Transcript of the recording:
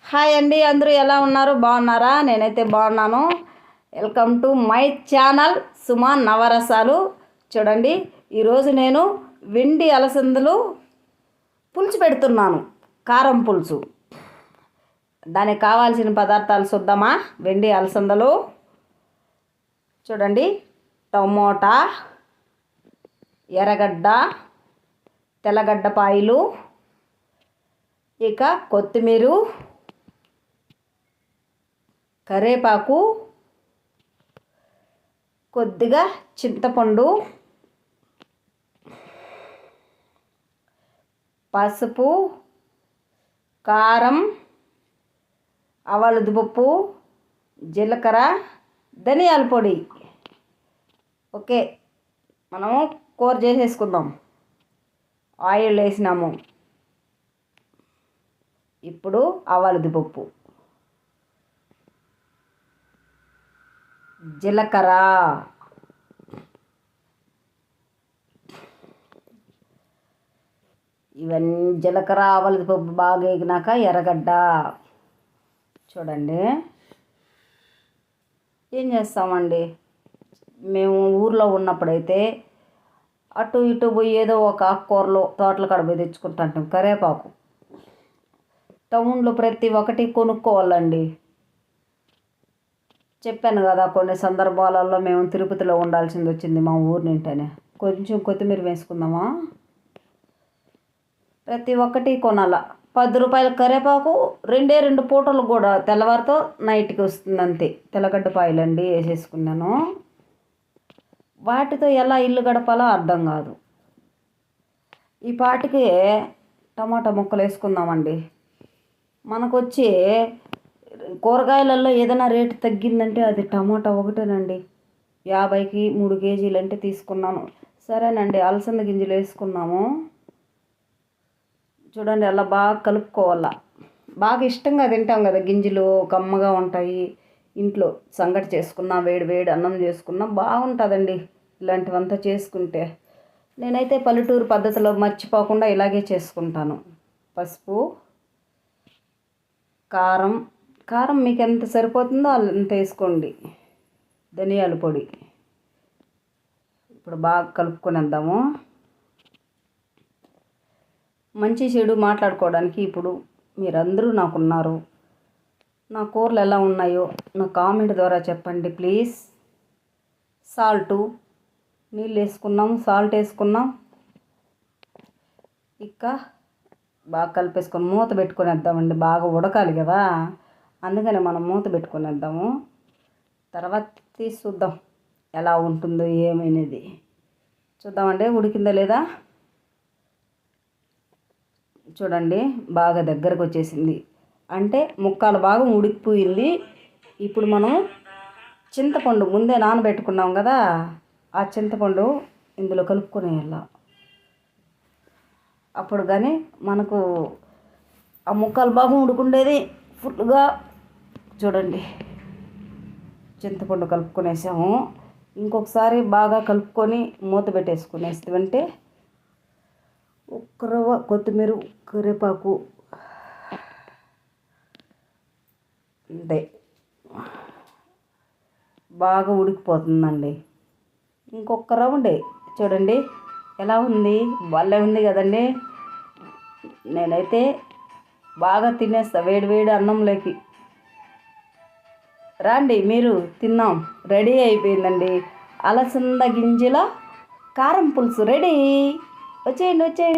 Hi అండి, అందరూ ఎలా ఉన్నారు? బాగున్నారా? నేనైతే బాగున్నాను. వెల్కమ్ టు మై ఛానల్ సుమా నవరసాలు. చూడండి, ఈరోజు నేను వెండి అలసందలు పులుసు పెడుతున్నాను, కారం పులుసు. దానికి కావాల్సిన పదార్థాలు చూద్దామా? వెండి అలసందలు చూడండి, టమోటా, ఎర్రగడ్డ, తెల్లగడ్డపాయలు, ఇక కొత్తిమీర, కరివేపాకు, కొద్దిగా చింతపండు, పసుపు, కారం, ఆవాలదుపప్పు, జీలకర్ర, ధనియాల పొడి. ఓకే, మనము కూర చేసేసుకుందాం. ఆయిల్ వేసినాము. ఇప్పుడు ఆవాలదుపప్పు, జీలకర్ర, ఇవన్నీ జీలకర్ర ఆవాలదుపప్పు బాగా వేగినాక ఎర్రగడ్డ. చూడండి, ఏం చేస్తామండి, మేము ఊర్లో ఉన్నప్పుడైతే అటు ఇటు పోయి ఏదో ఒక ఆకుకూరలు తోటల కాడ పోయి తెచ్చుకుంటుంటాం. కరివేపాకు టౌన్లో ప్రతి ఒక్కటి కొనుక్కోవాలండి. చెప్పాను కదా, కొన్ని సందర్భాలలో మేము తిరుపతిలో ఉండాల్సింది వచ్చింది మా ఊరు నింటనే. కొంచెం కొత్తిమీర వేసుకుందామా? ప్రతి ఒక్కటి కొనాల. 10 రూపాయల కరివేపాకు 2 పూటలు కూడా తెల్లవారితో నైట్కి వస్తుంది అంతే. తెల్లగడ్డపాయలు అండి వేసేసుకున్నాను. వాటితో ఎలా ఇల్లు గడపాలో అర్థం కాదు. ఈ పాటికి టమాటా ముక్కలు వేసుకుందామండి. మనకు వచ్చి కూరగాయలలో ఏదైనా రేటు తగ్గిందంటే అది టమాటా ఒకటేనండి. 50కి 3 కేజీలు అంటే తీసుకున్నాను. సరేనండి, అలసంద గింజలు వేసుకున్నాము. చూడండి, అలా బాగా కలుపుకోవాలా. బాగా ఇష్టంగా తింటాం కదా, గింజలు కమ్మగా ఉంటాయి. ఇంట్లో సంగటి చేసుకున్నా, వేడి వేడి అన్నం చేసుకున్నా బాగుంటుందండి ఇలాంటివంతా చేసుకుంటే. నేనైతే పల్లెటూరు పద్ధతిలో మర్చిపోకుండా ఇలాగే చేసుకుంటాను. పసుపు, కారం, కారం మీకు ఎంత సరిపోతుందో అంత వేసుకోండి. ధనియాల పొడి. ఇప్పుడు బాగా కలుపుకొనేద్దాము. మంచి చెడు మాట్లాడుకోవడానికి ఇప్పుడు మీరందరూ నాకున్నారు. నా కూరలు ఎలా ఉన్నాయో నా కామెంట్ ద్వారా చెప్పండి ప్లీజ్. సాల్టు, నీళ్ళు వేసుకున్నాం, సాల్ట్ వేసుకున్నాం. ఇక బాగా కలిపేసుకొని మూత పెట్టుకునేద్దామండి. బాగా ఉడకాలి కదా, అందుకని మనం మూత పెట్టుకునేద్దాము. తర్వాత తీసి చూద్దాం ఎలా ఉంటుందో ఏమైనది. చూద్దామండి ఉడికిందా లేదా. చూడండి, బాగా దగ్గరకు వచ్చేసింది, అంటే ముక్కలు బాగా ఉడికిపోయింది. ఇప్పుడు మనం చింతపండు ముందే నానబెట్టుకున్నాం కదా, ఆ చింతపండు ఇందులో కలుపుకునేయాల. అప్పుడు కానీ మనకు ఆ ముక్కలు బాగా ఉడుకుండేది ఫుల్గా. చూడండి, చింతపండు కలుపుకొనేసాము. ఇంకొకసారి బాగా కలుపుకొని మూత పెట్టేసుకునేస్తామంటే ఒక్క రవ్వ కొత్తిమీర, కరివేపాకు అంతే. బాగా ఉడికిపోతుందండి. ఇంకొక రవ్వండి. చూడండి ఎలా ఉంది, భలే ఉంది కదండి. నేనైతే బాగా తినేస్తా వేడి వేడి అన్నంలోకి. రండి మీరు తిన్నాం. రెడీ అయిపోయిందండి, అలసంద గింజల కారం పులుసు రెడీ. వచ్చేయండి వచ్చేయండి.